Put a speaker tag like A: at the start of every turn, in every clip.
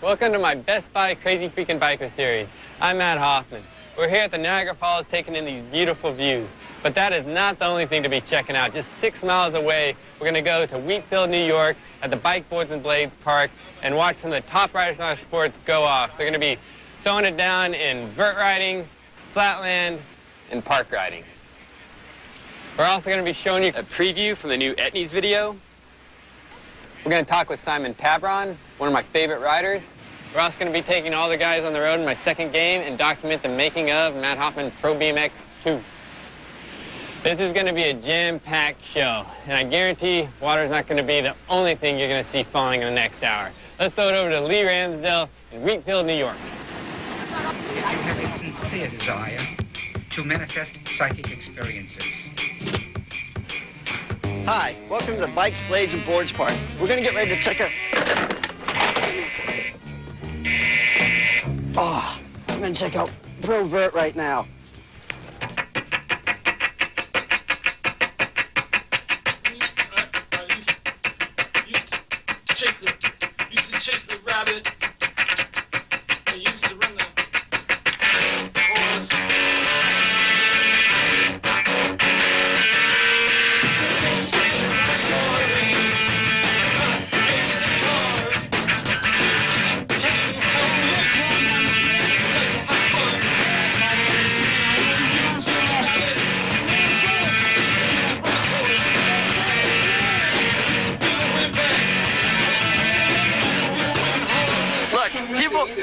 A: Welcome to my Best Buy Crazy Freaking Biker series. I'm Matt Hoffman. We're here at the Niagara Falls taking in these beautiful views. But that is not the only thing to be checking out. Just 6 miles away, we're going to go to Wheatfield, New York at the Bike, Boards, and Blades Park and watch some of the top riders in our sports go off. They're going to be throwing it down in vert riding, flatland, and park riding. We're also going to be showing you a preview from the new Etnies video. We're going to talk with Simon Tabron, one of my favorite riders. We're also going to be taking all the guys on the road in my second game and document the making of Matt Hoffman Pro BMX 2. This is going to be a jam-packed show, and I guarantee water's not going to be the only thing you're going to see falling in the next hour. Let's throw it over to Lee Ramsdale in Wheatfield, New York.
B: If you have a sincere desire to manifest psychic experiences.
C: Hi, welcome to the Bikes, Blades, and Boards Park. We're going to get ready to check out... Oh, I'm going to check out Pro Vert right now.
D: I used to chase the rabbit. I used to run the horse.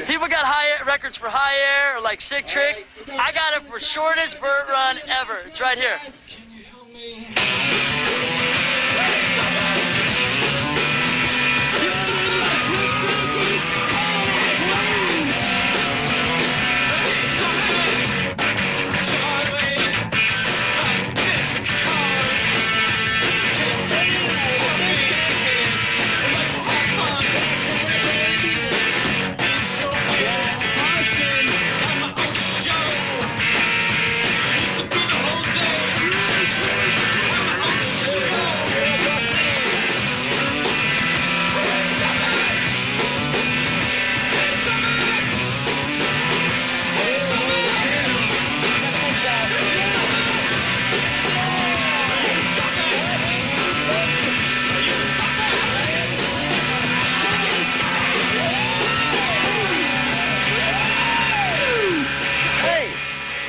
E: People got high records for high air or like sick trick. I got it for shortest vert run ever. It's right here.
D: Can you help me?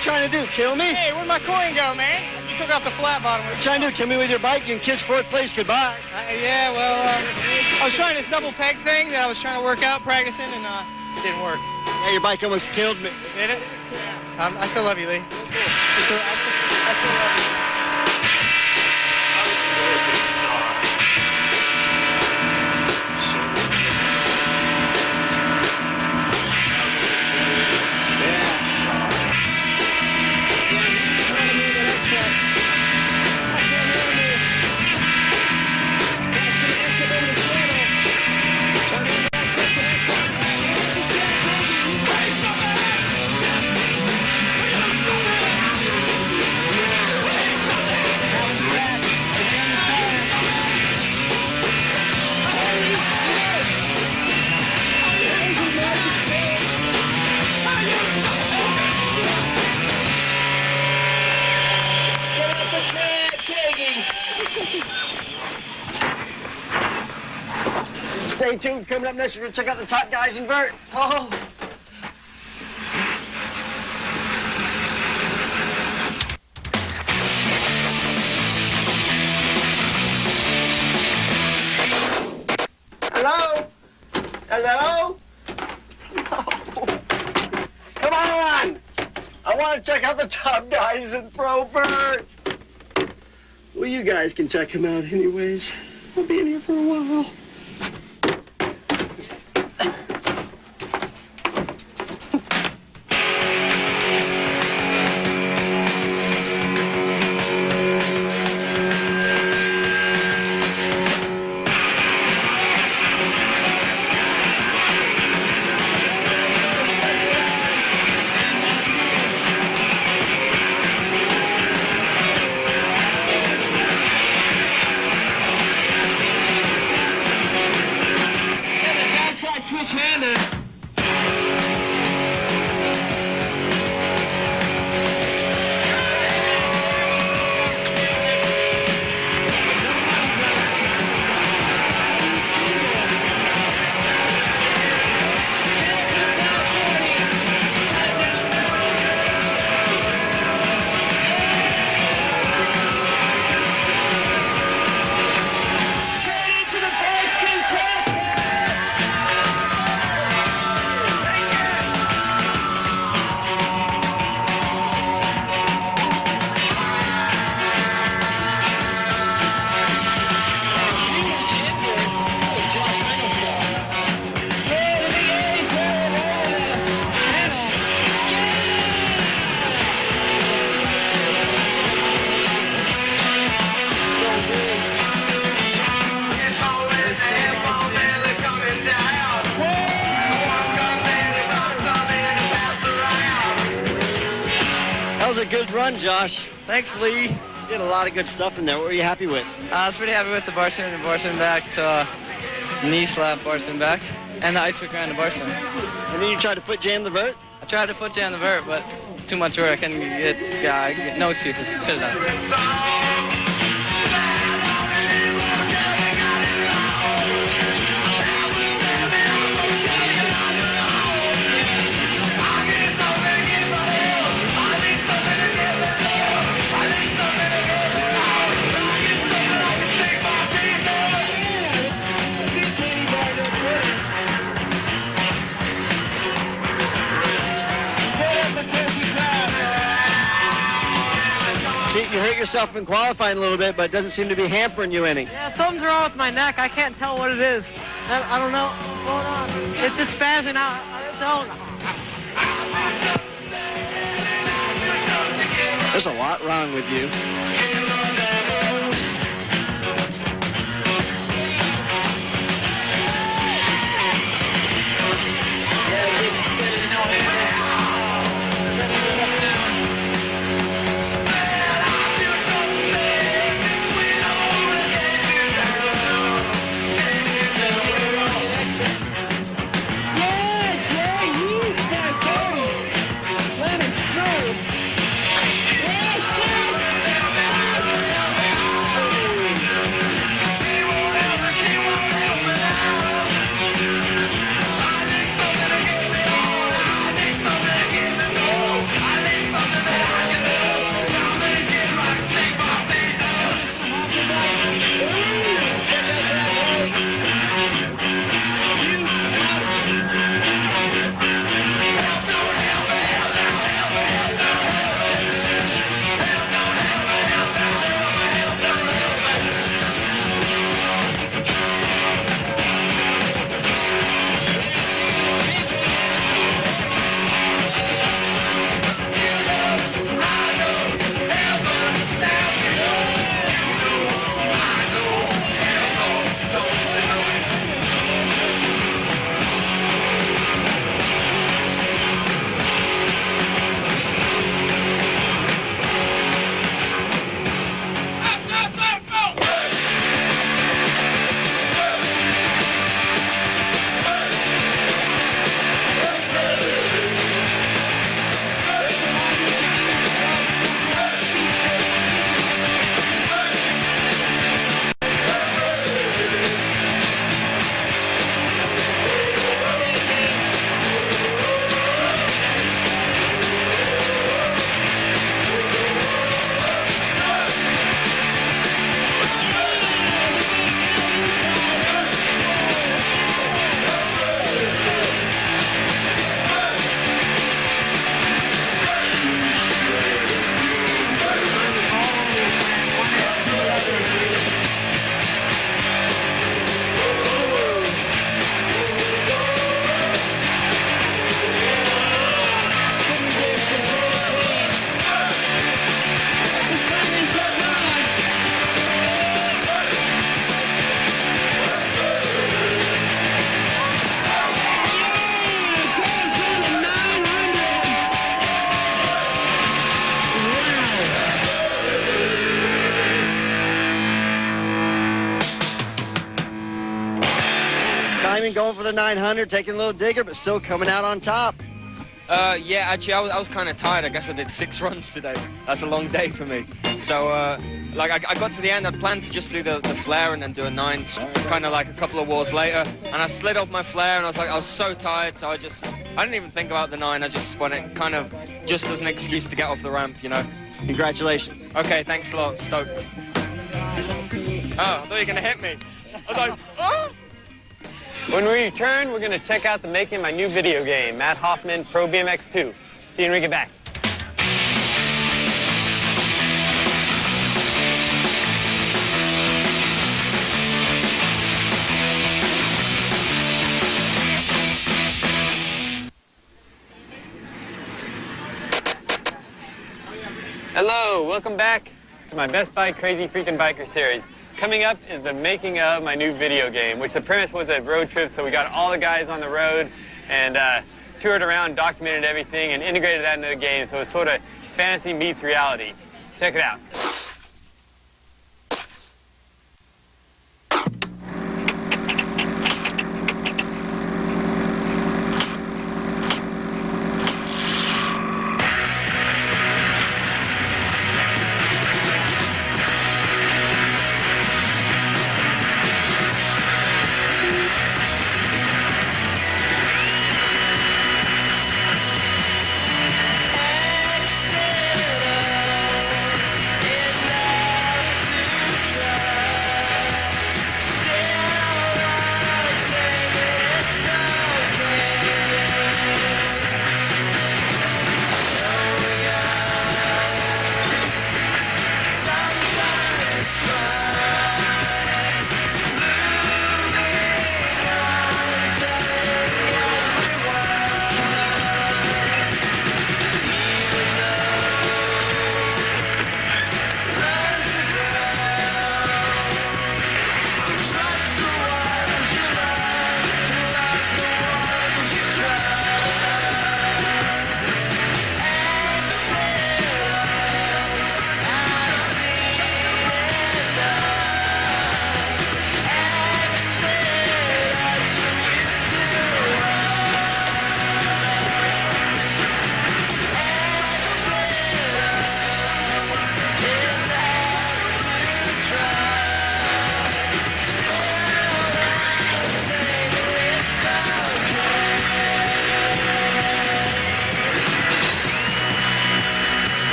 C: Trying to do? Kill me?
F: Hey, where'd my coin go, man? You took off the flat bottom.
C: What you trying to do? Kill me with your bike? You can kiss fourth place goodbye.
F: Yeah, well, I was trying this double peg thing that I was trying to work out, practicing, and it didn't work.
C: Yeah, your bike almost killed me.
F: Did it? Yeah. I still love you, Lee. I still love you.
D: I was a really big star.
C: Stay tuned. Coming up next, we're going to check out the top guys in vert. Oh. Hello? Hello? No. Come on. I want to check out the top guys in Pro Vert. Well, you guys can check him out anyways. I'll be in here for a while. run, Josh.
G: Thanks, Lee.
C: You had a lot of good stuff in there. What were you happy with?
G: I was pretty happy with the bar swing and bar swing back to knee slap bar swing back, and the ice pick around the bar swing.
C: And then you tried to foot jam the vert?
G: I tried to foot jam the vert, but too much work. I couldn't get, no excuses. Should have done it.
C: You hurt yourself in qualifying a little bit, but it doesn't seem to be hampering you any.
F: Yeah, something's wrong with my neck. I can't tell what it is. I don't know what's going on. It's just spazzing out.
C: There's a lot wrong with you. Going for the 900, taking a little digger, but still coming out on top.
H: Yeah, actually, I was kind of tired. I guess I did 6 runs today. That's a long day for me. So, like, I got to the end. I'd planned to just do the flare and then do a 9, kind of like a couple of wars later. And I slid off my flare, and I was so tired, so I didn't even think about the 9. I just spun it kind of just as an excuse to get off the ramp, you know.
C: Congratulations.
H: Okay, thanks a lot. Stoked. Oh, I thought you were going to hit me. I was like, oh!
A: When we return, we're going to check out the making of my new video game, Hoffman Pro BMX 2. See you when we get back. Hello, welcome back to my Best Buy Crazy Freaking Biker series. Coming up is the making of my new video game, which the premise was a road trip, so we got all the guys on the road and toured around, documented everything, and integrated that into the game, so it was sort of fantasy meets reality. Check it out.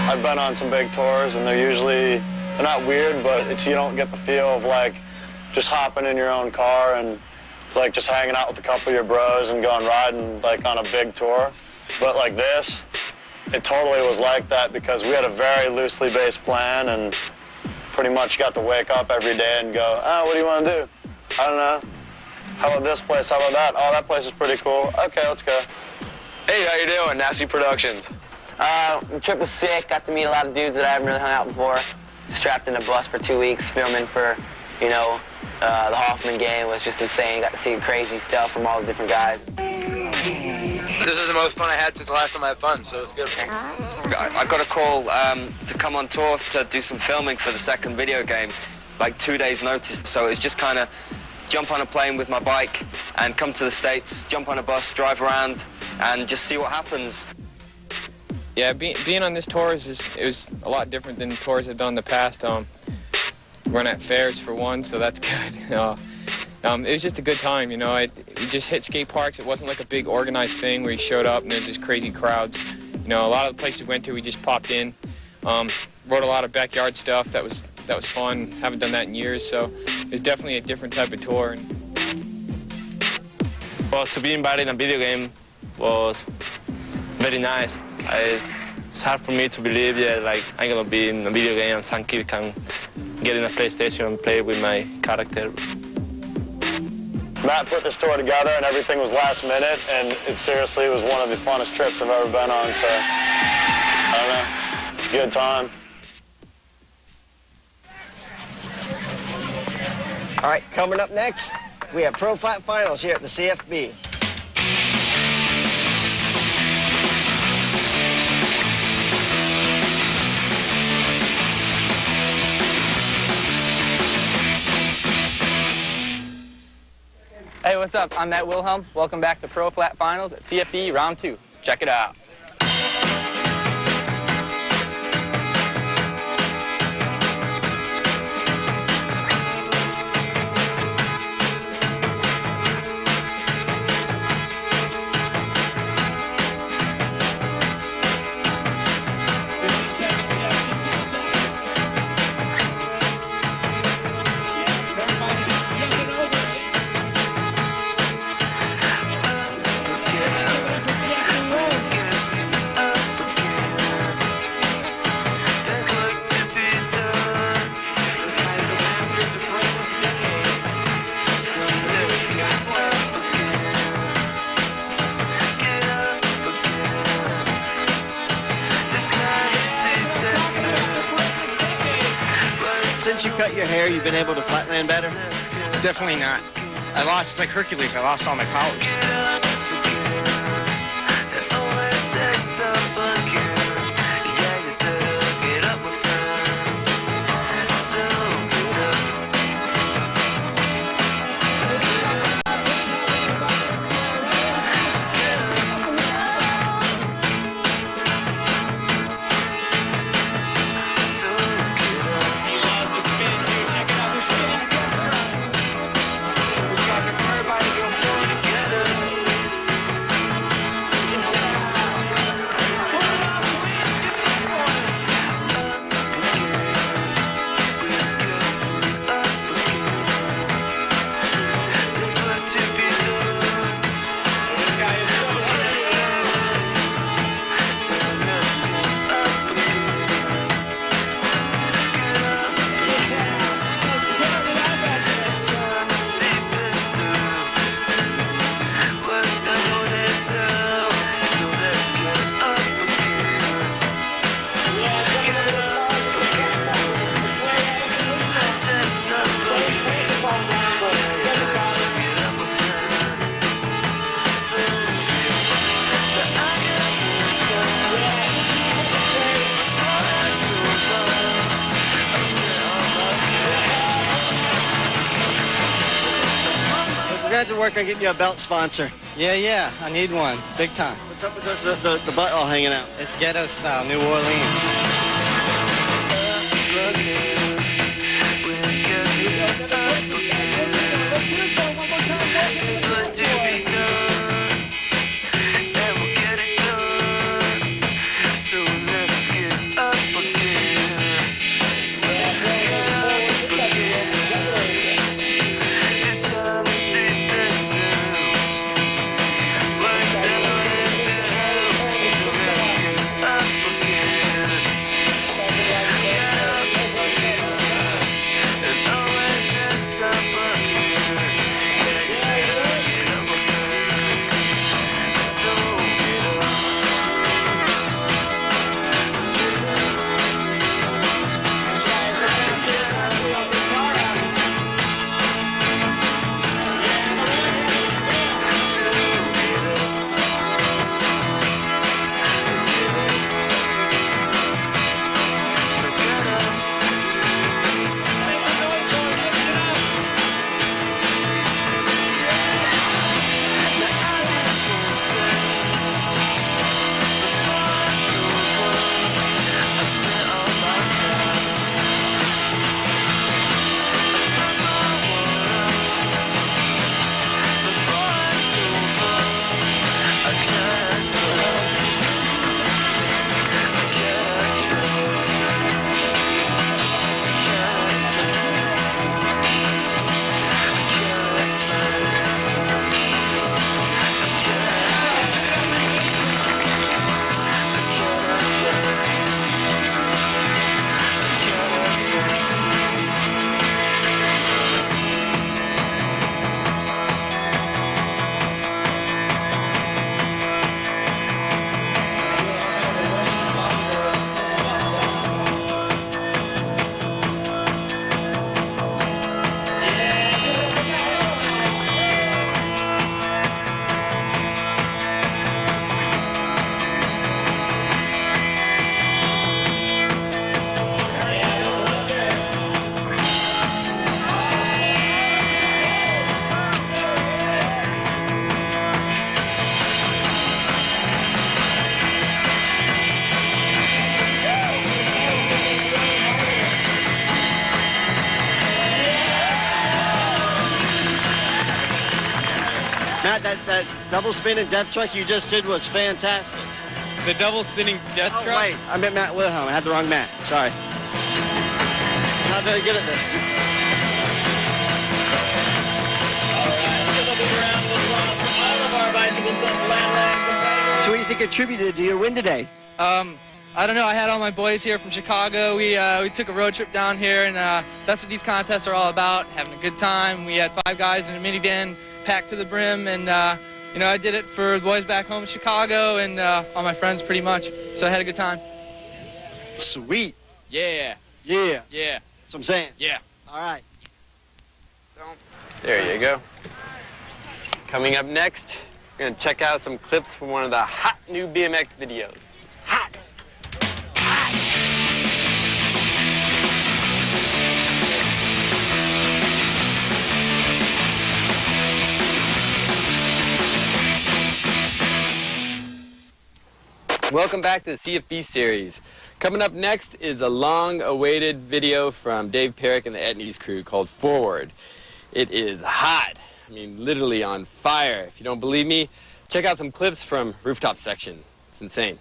C: I've been on some big tours, and they're not weird, but you don't get the feel of like just hopping in your own car and like just hanging out with a couple of your bros and going riding like on a big tour. But like this, it totally was like that because we had a very loosely based plan and pretty much got to wake up every day and go, oh, what do you want to do? I don't know. How about this place? How about that? Oh, that place is pretty cool. Okay, let's go.
I: Hey, how you doing? Nasty Productions.
J: The trip was sick. Got to meet a lot of dudes that I haven't really hung out before. Strapped in a bus for 2 weeks, filming for, the Hoffman game. It was just insane. Got to see crazy stuff from all the different guys.
I: This is the most fun I had since the last time I had fun, so it's good.
H: I got a call to come on tour to do some filming for the second video game, like 2 days notice. So it was just kind of jump on a plane with my bike and come to the States, jump on a bus, drive around, and just see what happens.
G: Yeah, being on this tour it was a lot different than the tours I've done in the past. Run at fairs for one, so that's good. It was just a good time, we just hit skate parks. It wasn't like a big organized thing where you showed up and there's just crazy crowds. A lot of the places we went to, we just popped in. Wrote a lot of backyard stuff. That was fun. Haven't done that in years, so it was definitely a different type of tour.
K: Well, to be invited in a video game was very nice. It's hard for me to believe that I'm gonna be in a video game and some kid can get in a PlayStation and play with my character.
C: Matt put this tour together and everything was last minute, and it seriously was one of the funnest trips I've ever been on, so I don't know, it's a good time. All right, coming up next, we have Pro Flat Finals here at the CFB.
L: Hey, what's up? I'm Matt Wilhelm. Welcome back to Pro Flat Finals at CFB Round 2. Check it out.
C: Since you cut your hair, you've been able to flatland better?
F: Definitely not. I lost, it's like Hercules, I lost all my powers.
C: Glad to work on getting you a belt sponsor.
F: Yeah, I need one. Big time.
C: What's up with the butt all hanging out?
F: It's ghetto style, New Orleans.
C: that double spin and death truck you just did was fantastic.
L: The double spinning death
C: Oh,
L: truck?
C: wait, I meant Matt Wilhelm. I had the wrong Matt. Sorry. Not very good at this. So what do you think attributed to your win today?
F: I don't know. I had all my boys here from Chicago. We took a road trip down here, and that's what these contests are all about, having a good time. We had 5 guys in a minivan packed to the brim, and you know, I did it for the boys back home in Chicago and all my friends pretty much. So I had a good time.
C: Sweet.
L: Yeah.
C: Yeah.
L: Yeah.
C: That's what I'm saying.
L: Yeah.
C: All right.
A: There you go. Coming up next, we're going to check out some clips from one of the hot new BMX videos. Hot! Welcome back to the CFB series. Coming up next is a long-awaited video from Dave Perrick and the Etnies crew called Forward. It is hot. I mean, literally on fire. If you don't believe me, check out some clips from Rooftop Section. It's insane.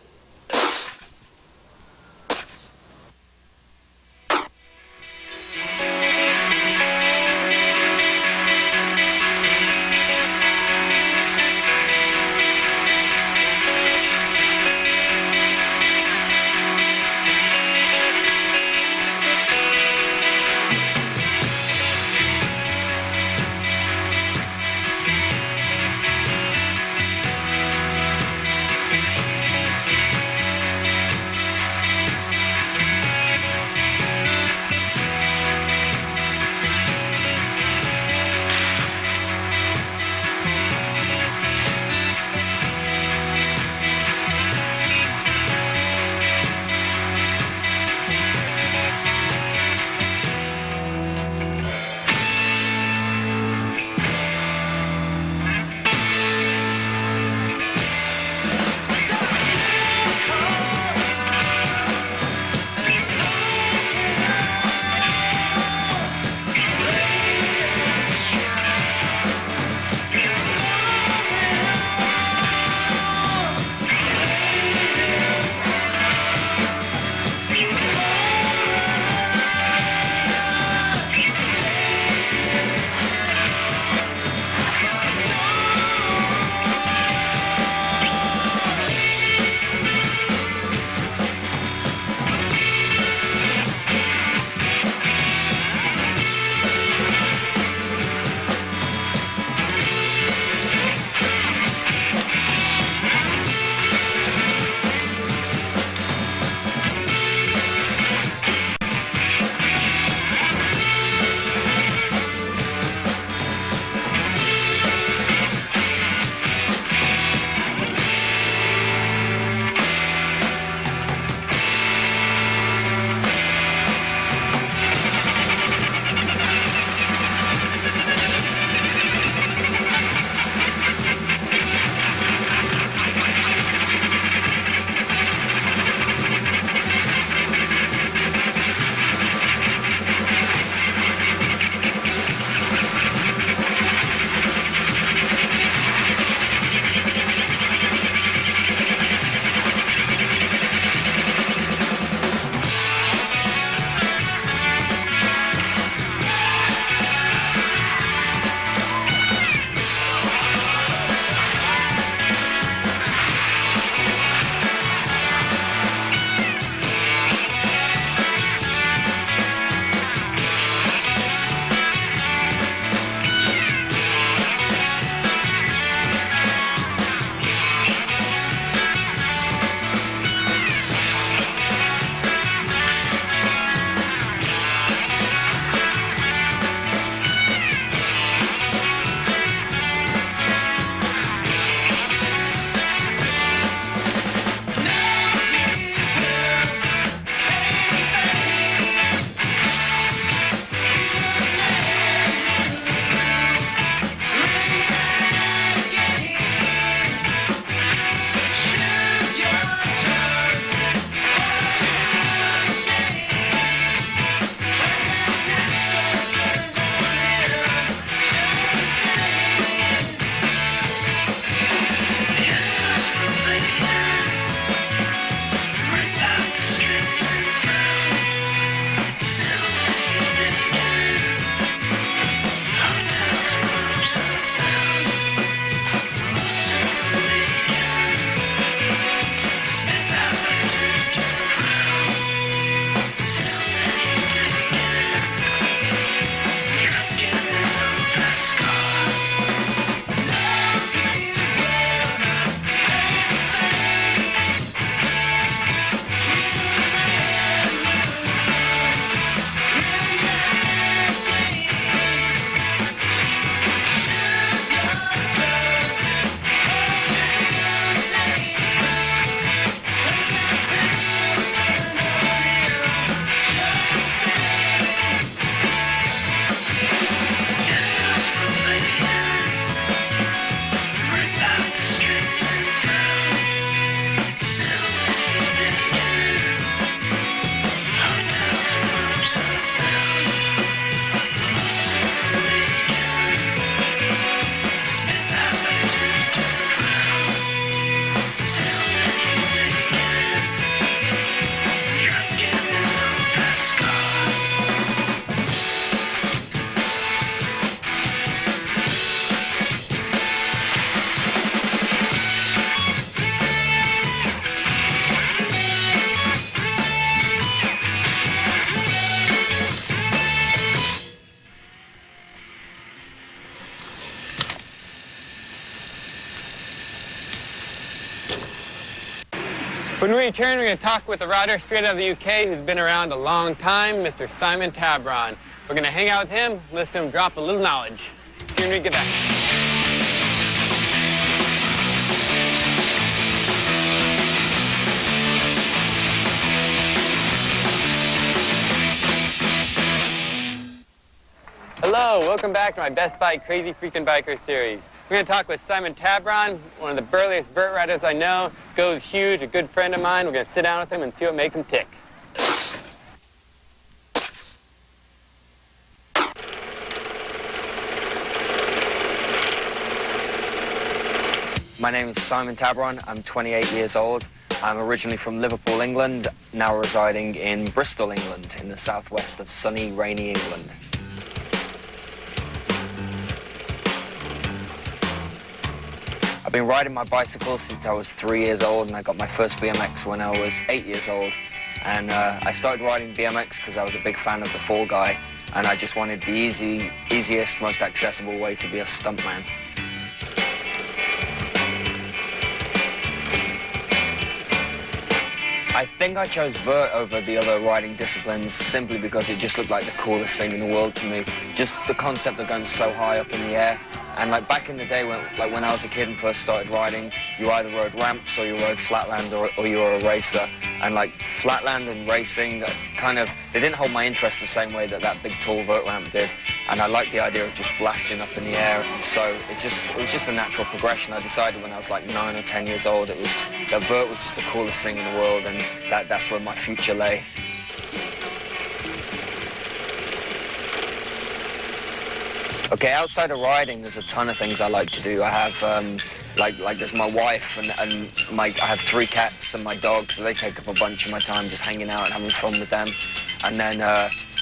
A: When we return, we're going to talk with a rider straight out of the UK who's been around a long time, Mr. Simon Tabron. We're going to hang out with him, listen to him drop a little knowledge. See you when we get back. Hello, welcome back to my Best Bike Crazy Freakin' Biker series. We're going to talk with Simon Tabron, one of the burliest vert riders I know, goes huge, a good friend of mine. We're going to sit down with him and see what makes him tick.
M: My name is Simon Tabron. I'm 28 years old. I'm originally from Liverpool, England, now residing in Bristol, England, in the southwest of sunny, rainy England. I've been riding my bicycle since I was 3 years old, and I got my first BMX when I was 8 years old. And I started riding BMX because I was a big fan of the Fall Guy, and I just wanted the easiest, most accessible way to be a stuntman. I think I chose vert over the other riding disciplines simply because it just looked like the coolest thing in the world to me. Just the concept of going so high up in the air. And like back in the day, when I was a kid and first started riding, you either rode ramps or you rode flatland or you were a racer. And like flatland and racing, they didn't hold my interest the same way that big tall vert ramp did. And I liked the idea of just blasting up in the air. So it was just a natural progression. I decided when I was like 9 or 10 years old, that vert was just the coolest thing in the world, and that's where my future lay. Okay, outside of riding, there's a ton of things I like to do. I have, like there's my wife, and I have 3 cats and my dog, so they take up a bunch of my time just hanging out and having fun with them. And then,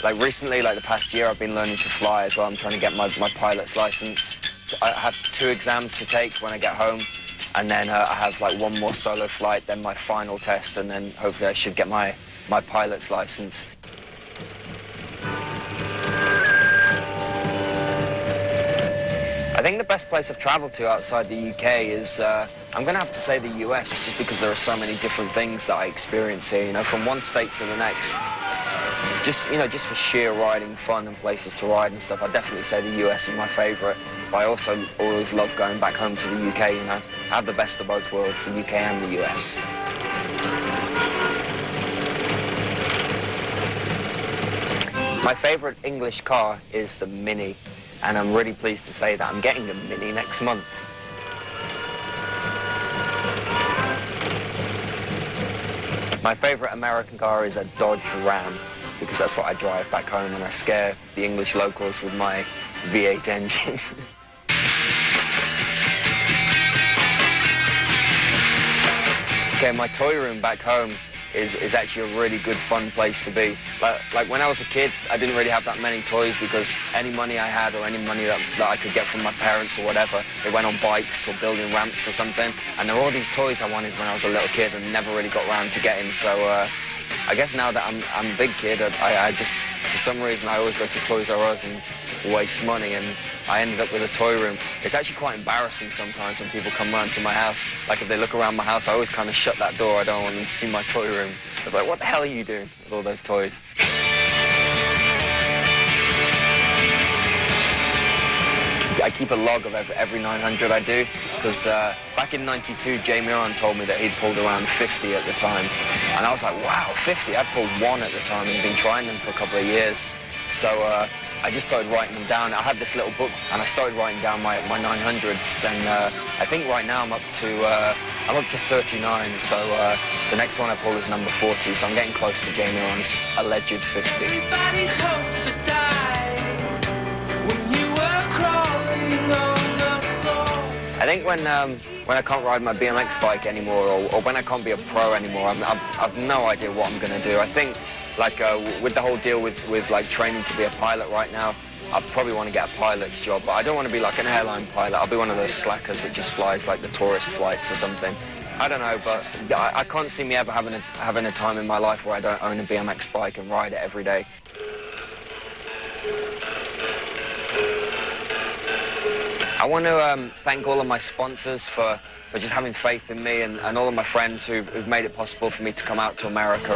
M: like recently, like the past year, I've been learning to fly as well. I'm trying to get my pilot's license. So I have 2 exams to take when I get home, and then I have like 1 more solo flight, then my final test, and then hopefully I should get my pilot's license. I think the best place I've traveled to outside the UK is, I'm going to have to say the US, just because there are so many different things that I experience here, you know, from one state to the next. Just for sheer riding fun and places to ride and stuff, I'd definitely say the US is my favourite. But I also always love going back home to the UK, you know. I have the best of both worlds, the UK and the US. My favourite English car is the Mini. And I'm really pleased to say that I'm getting a Mini next month. My favourite American car is a Dodge Ram, because that's what I drive back home and I scare the English locals with my V8 engine. Okay, my toy room back home is actually a really good, fun place to be. Like when I was a kid, I didn't really have that many toys because any money I had or any money that I could get from my parents or whatever, it went on bikes or building ramps or something. And there were all these toys I wanted when I was a little kid and never really got around to getting. So I guess now that I'm a big kid, I just, for some reason, I always go to Toys R Us and waste money, and I ended up with a toy room. It's actually quite embarrassing sometimes when people come round to my house. Like if they look around my house, I always kind of shut that door. I don't want them to see my toy room. They're like, what the hell are you doing with all those toys? I keep a log of every 900 I do, because back in '92, Jay Miron told me that he'd pulled around 50 at the time. And I was like, wow, 50? I'd pulled 1 at the time and been trying them for a couple of years. So I just started writing them down. I had this little book, and I started writing down my 900s, and I think right now I'm up to 39. So the next one I pull is number 40. So I'm getting close to Jay Miron's alleged 50. Everybody's hopes are died when you were crawling on the floor. I think when I can't ride my BMX bike anymore, or when I can't be a pro anymore, I've no idea what I'm going to do. I think, like, with the whole deal with like training to be a pilot right now, I probably want to get a pilot's job, but I don't want to be like an airline pilot. I'll be one of those slackers that just flies like the tourist flights or something. I don't know, but I can't see me ever having a time in my life where I don't own a BMX bike and ride it every day. I want to thank all of my sponsors for just having faith in me, and all of my friends who've made it possible for me to come out to America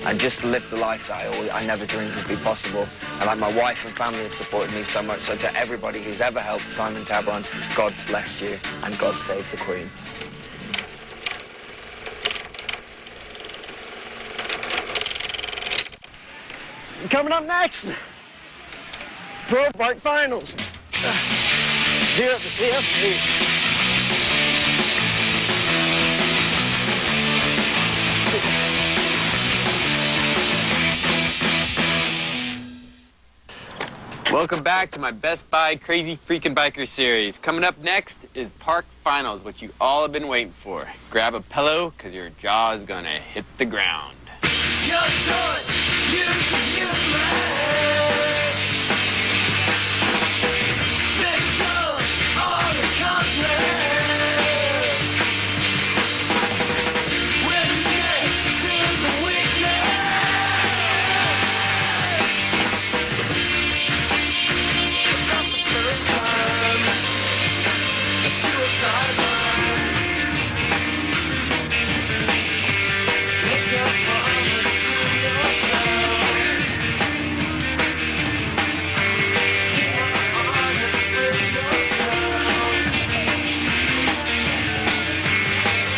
M: and just live the life that I never dreamed would be possible. And like my wife and family have supported me so much. So to everybody who's ever helped Simon Tabron, God bless you and God save the Queen.
C: Coming up next, Pro Park Finals here at the CFB.
A: Welcome back to my Best Buy Crazy Freakin' Biker series. Coming up next is Park Finals, what you all have been waiting for. Grab a pillow, because your jaw is going to hit the ground.
N: Your choice, useless. Victim or accomplice. Witness to the weakness. It's not the first time that you were sidelined. Make your promise to yourself. Be honest with yourself.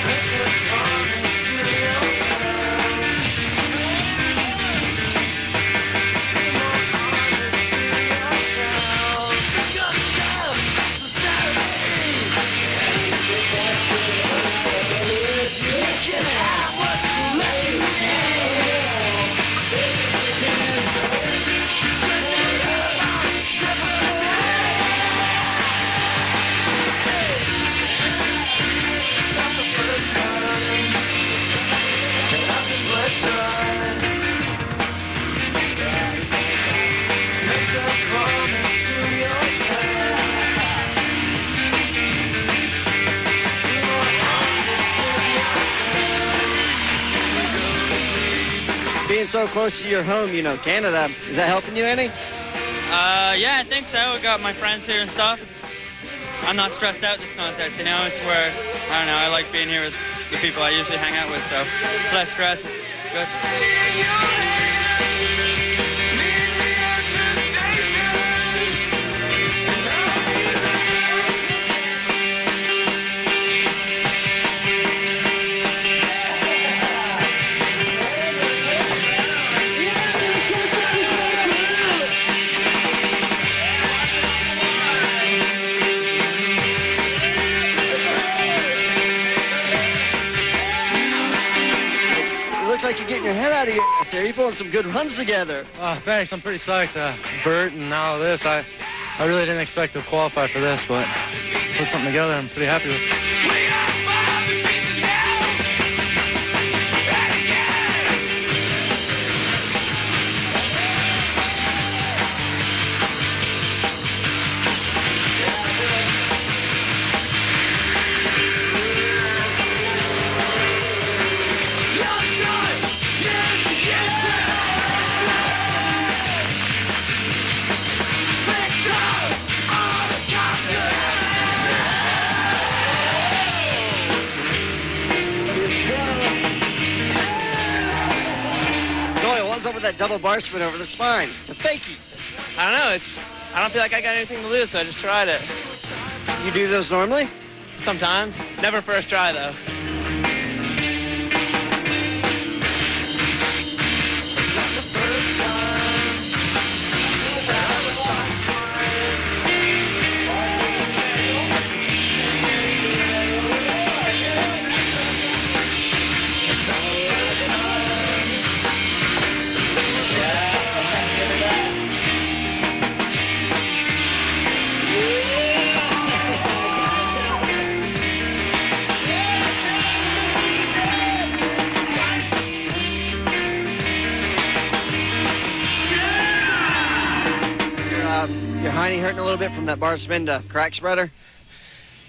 N: Make your promise to yourself. Be more honest to yourself. Take a step, society. You can have what's left of me. It's not the first time that I've been let down. Make a promise to yourself. Be more honest with yourself.
C: Being so close to your home, you know, Canada, is that helping you any?
F: Yeah, I think so. I got my friends here and stuff. I'm not stressed out this contest, you know. It's where, I don't know, I like being here with the people I usually hang out with, so less stress. It's good.
C: It looks like you're getting your head out of your ass here. You're pulling some good runs together.
O: Oh, thanks. I'm pretty psyched. Vert and all this. I really didn't expect to qualify for this, but put something together I'm pretty happy with.
C: What's up with that double bar spin over the spine? It's a fakie.
F: I don't know. I don't feel like I got anything to lose, so I just tried it.
C: You do those normally?
F: Sometimes. Never first try, though.
C: Your hiney hurting a little bit from that bar spin to crack spreader?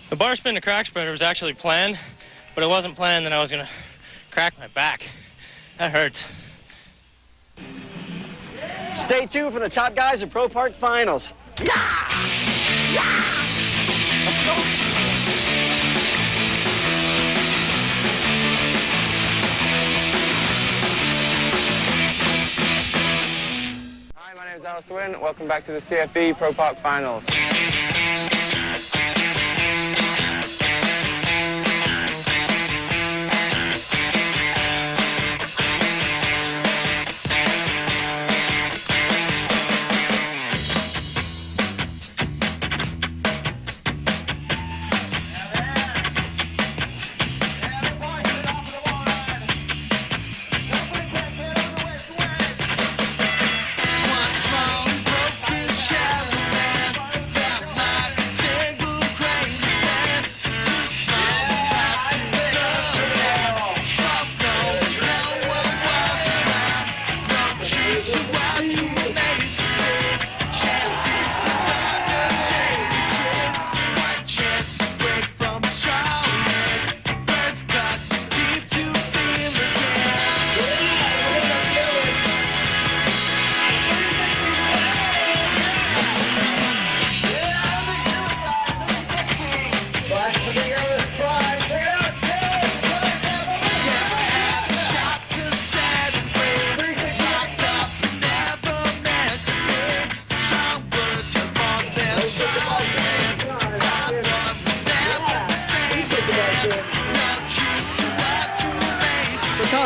P: The bar spin to crack spreader was actually planned, but it wasn't planned that I was going to crack my back. That hurts.
C: Stay tuned for the top guys at Pro Park Finals. Yeah! Yeah!
L: Alistair Whitton. Welcome back to the CFB Pro Park Finals.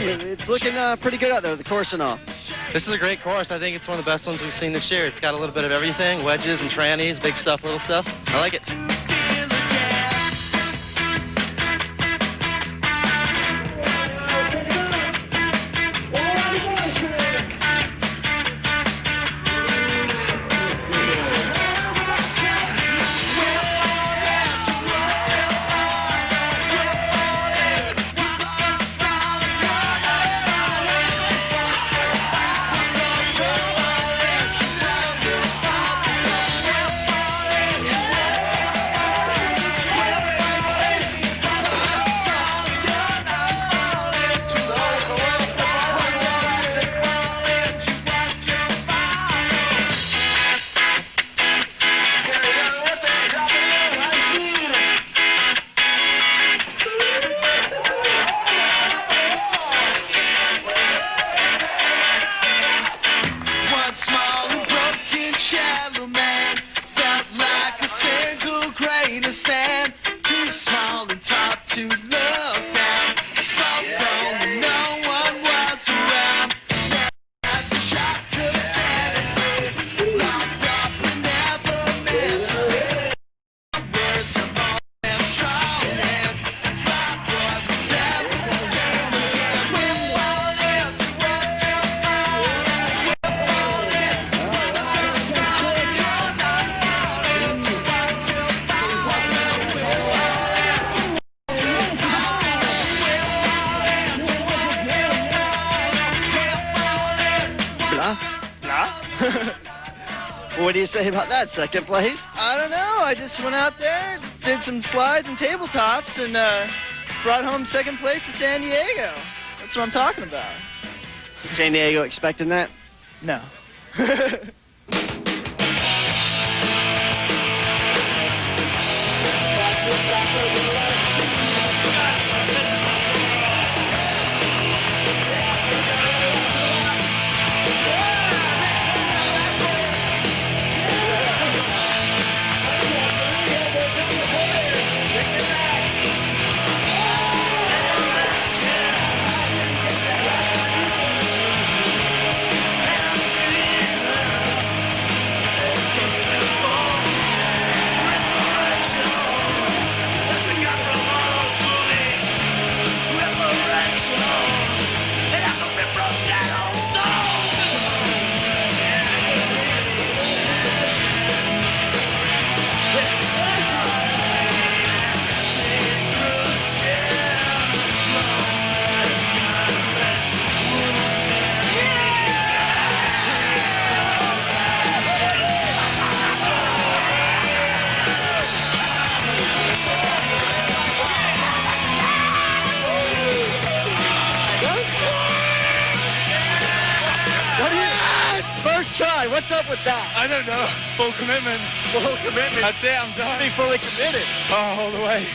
C: It's looking pretty good out there, the course and all.
O: This is a great course. I think it's one of the best ones we've seen this year. It's got a little bit of everything, wedges and trannies, big stuff, little stuff. I like it.
C: What do you say about that, second place?
Q: I don't know. I just went out there, did some slides and tabletops, and brought home second place to San Diego. That's what I'm talking about.
C: San Diego expecting that?
Q: No.
C: What's up with that?
O: I don't know. Full commitment.
C: Full commitment?
O: That's it, I'm done.
C: Be fully committed.
O: Oh, all the way.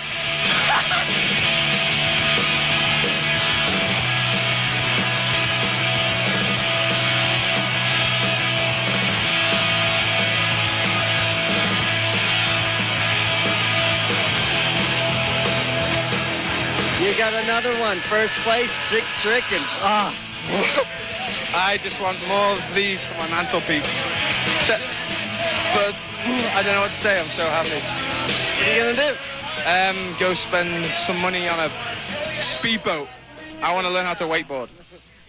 C: got another one. First place, sick trick, and
R: I just want more of these for my mantelpiece. But I don't know what to say. I'm so happy.
C: What are you gonna do?
R: Go spend some money on a speedboat. I want to learn how to wakeboard.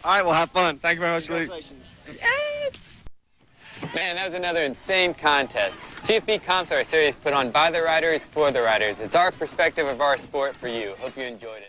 C: All right, well, have fun.
R: Thank you very much, Luke.
A: Man, that was another insane contest. CFB Comps are a series put on by the riders for the riders. It's our perspective of our sport for you. Hope you enjoyed it.